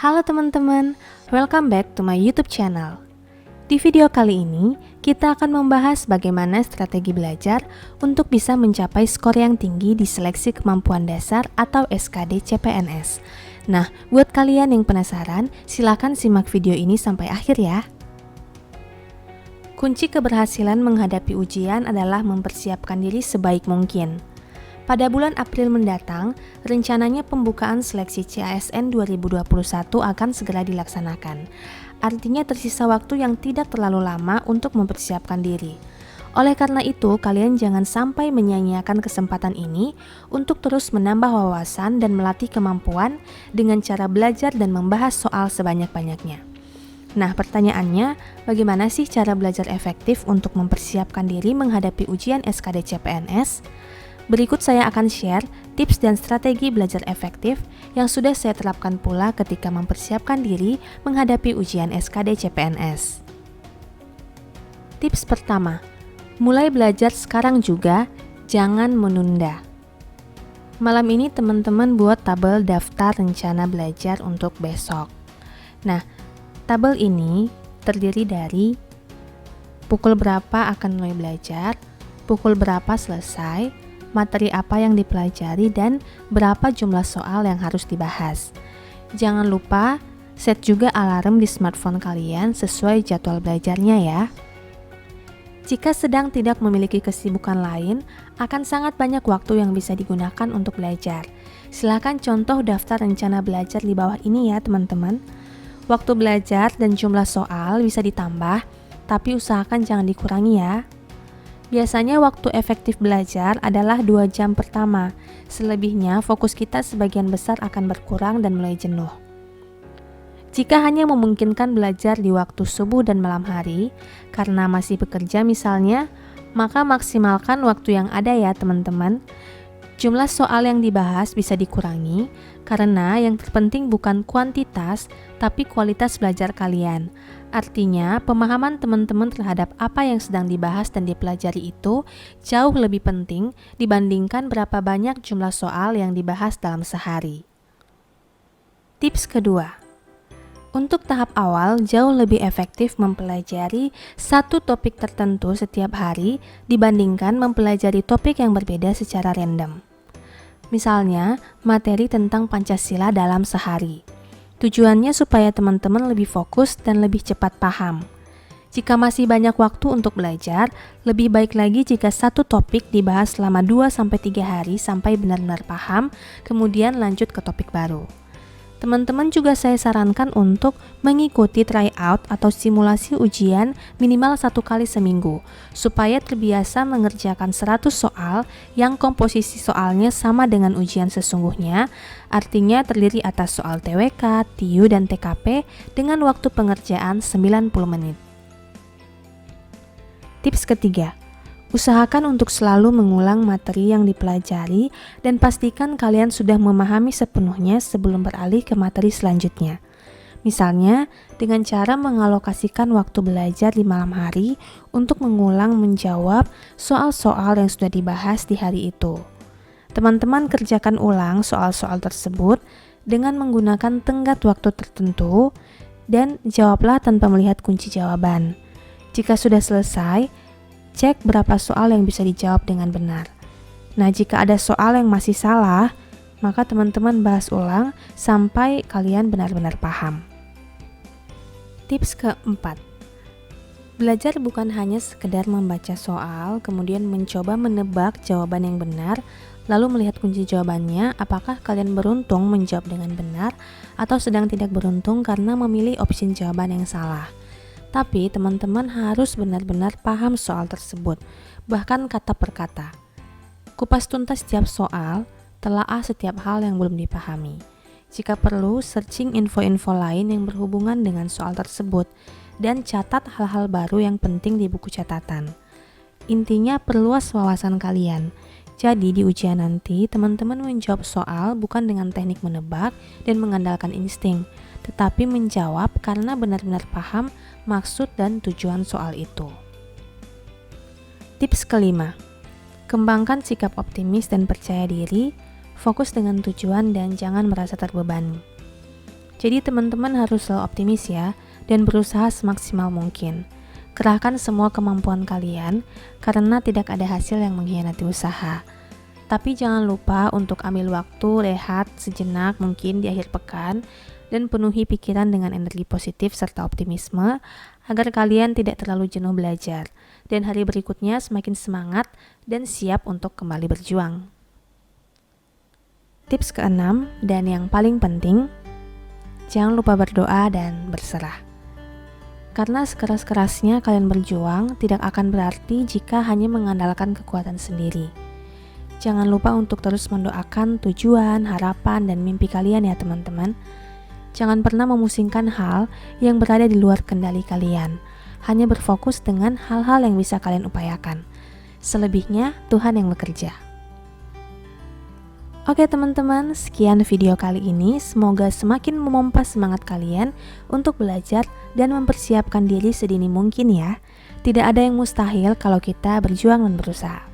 Halo teman-teman, welcome back to my YouTube channel. Di video kali ini, kita akan membahas bagaimana strategi belajar untuk bisa mencapai skor yang tinggi di seleksi kemampuan dasar atau SKD CPNS. Nah, buat kalian yang penasaran, silakan simak video ini sampai akhir ya. Kunci keberhasilan menghadapi ujian adalah mempersiapkan diri sebaik mungkin. Pada bulan April mendatang, rencananya pembukaan seleksi CASN 2021 akan segera dilaksanakan. Artinya tersisa waktu yang tidak terlalu lama untuk mempersiapkan diri. Oleh karena itu, kalian jangan sampai menyia-nyiakan kesempatan ini untuk terus menambah wawasan dan melatih kemampuan dengan cara belajar dan membahas soal sebanyak-banyaknya. Nah, pertanyaannya, bagaimana sih cara belajar efektif untuk mempersiapkan diri menghadapi ujian SKD CPNS? Berikut saya akan share tips dan strategi belajar efektif yang sudah saya terapkan pula ketika mempersiapkan diri menghadapi ujian SKD CPNS. Tips pertama, mulai belajar sekarang juga, jangan menunda. Malam ini teman-teman buat tabel daftar rencana belajar untuk besok. Nah, tabel ini terdiri dari pukul berapa akan mulai belajar, pukul berapa selesai, materi apa yang dipelajari, dan berapa jumlah soal yang harus dibahas. Jangan lupa set juga alarm di smartphone kalian sesuai jadwal belajarnya ya. Jika sedang tidak memiliki kesibukan lain, akan sangat banyak waktu yang bisa digunakan untuk belajar. Silakan contoh daftar rencana belajar di bawah ini ya teman-teman. Waktu belajar dan jumlah soal bisa ditambah, tapi usahakan jangan dikurangi ya. Biasanya waktu efektif belajar adalah 2 jam pertama. Selebihnya fokus kita sebagian besar akan berkurang dan mulai jenuh. Jika hanya memungkinkan belajar di waktu subuh dan malam hari, karena masih bekerja misalnya, maka maksimalkan waktu yang ada ya teman-teman. Jumlah soal yang dibahas bisa dikurangi, karena yang terpenting bukan kuantitas, tapi kualitas belajar kalian. Artinya, pemahaman teman-teman terhadap apa yang sedang dibahas dan dipelajari itu jauh lebih penting dibandingkan berapa banyak jumlah soal yang dibahas dalam sehari. Tips kedua, untuk tahap awal jauh lebih efektif mempelajari satu topik tertentu setiap hari dibandingkan mempelajari topik yang berbeda secara random. Misalnya, materi tentang Pancasila dalam sehari. Tujuannya supaya teman-teman lebih fokus dan lebih cepat paham. Jika masih banyak waktu untuk belajar, lebih baik lagi jika satu topik dibahas selama 2-3 hari sampai benar-benar paham, kemudian lanjut ke topik baru. Teman-teman juga saya sarankan untuk mengikuti tryout atau simulasi ujian minimal 1 kali seminggu, supaya terbiasa mengerjakan 100 soal yang komposisi soalnya sama dengan ujian sesungguhnya, artinya terdiri atas soal TWK, TIU, dan TKP dengan waktu pengerjaan 90 menit. Tips ketiga, usahakan untuk selalu mengulang materi yang dipelajari dan pastikan kalian sudah memahami sepenuhnya sebelum beralih ke materi selanjutnya. Misalnya, dengan cara mengalokasikan waktu belajar di malam hari untuk mengulang menjawab soal-soal yang sudah dibahas di hari itu. Teman-teman kerjakan ulang soal-soal tersebut dengan menggunakan tenggat waktu tertentu dan jawablah tanpa melihat kunci jawaban. Jika sudah selesai, cek berapa soal yang bisa dijawab dengan benar. Nah, jika ada soal yang masih salah, maka teman-teman bahas ulang sampai kalian benar-benar paham. Tips keempat, belajar bukan hanya sekedar membaca soal, kemudian mencoba menebak jawaban yang benar, lalu melihat kunci jawabannya, apakah kalian beruntung menjawab dengan benar atau sedang tidak beruntung karena memilih opsi jawaban yang salah. Tapi teman-teman harus benar-benar paham soal tersebut, bahkan kata per kata. Kupas tuntas setiap soal, telaah setiap hal yang belum dipahami. Jika perlu, searching info-info lain yang berhubungan dengan soal tersebut, dan catat hal-hal baru yang penting di buku catatan. Intinya perluas wawasan kalian. Jadi di ujian nanti, teman-teman menjawab soal bukan dengan teknik menebak dan mengandalkan insting, tetapi menjawab karena benar-benar paham maksud dan tujuan soal itu. Tips kelima, kembangkan sikap optimis dan percaya diri, fokus dengan tujuan dan jangan merasa terbebani. Jadi teman-teman harus selalu optimis ya, dan berusaha semaksimal mungkin. Kerahkan semua kemampuan kalian, karena tidak ada hasil yang mengkhianati usaha. Tapi jangan lupa untuk ambil waktu rehat sejenak mungkin di akhir pekan, dan penuhi pikiran dengan energi positif serta optimisme, agar kalian tidak terlalu jenuh belajar, dan hari berikutnya semakin semangat dan siap untuk kembali berjuang. Tips keenam, dan yang paling penting, jangan lupa berdoa dan berserah. Karena sekeras-kerasnya kalian berjuang, tidak akan berarti jika hanya mengandalkan kekuatan sendiri. Jangan lupa untuk terus mendoakan tujuan, harapan, dan mimpi kalian ya teman-teman. Jangan pernah memusingkan hal yang berada di luar kendali kalian. Hanya berfokus dengan hal-hal yang bisa kalian upayakan. Selebihnya, Tuhan yang bekerja. Oke teman-teman, sekian video kali ini. Semoga semakin memompa semangat kalian untuk belajar dan mempersiapkan diri sedini mungkin ya. Tidak ada yang mustahil kalau kita berjuang dan berusaha.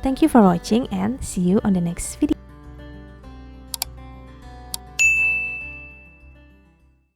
Thank you for watching and see you on the next video.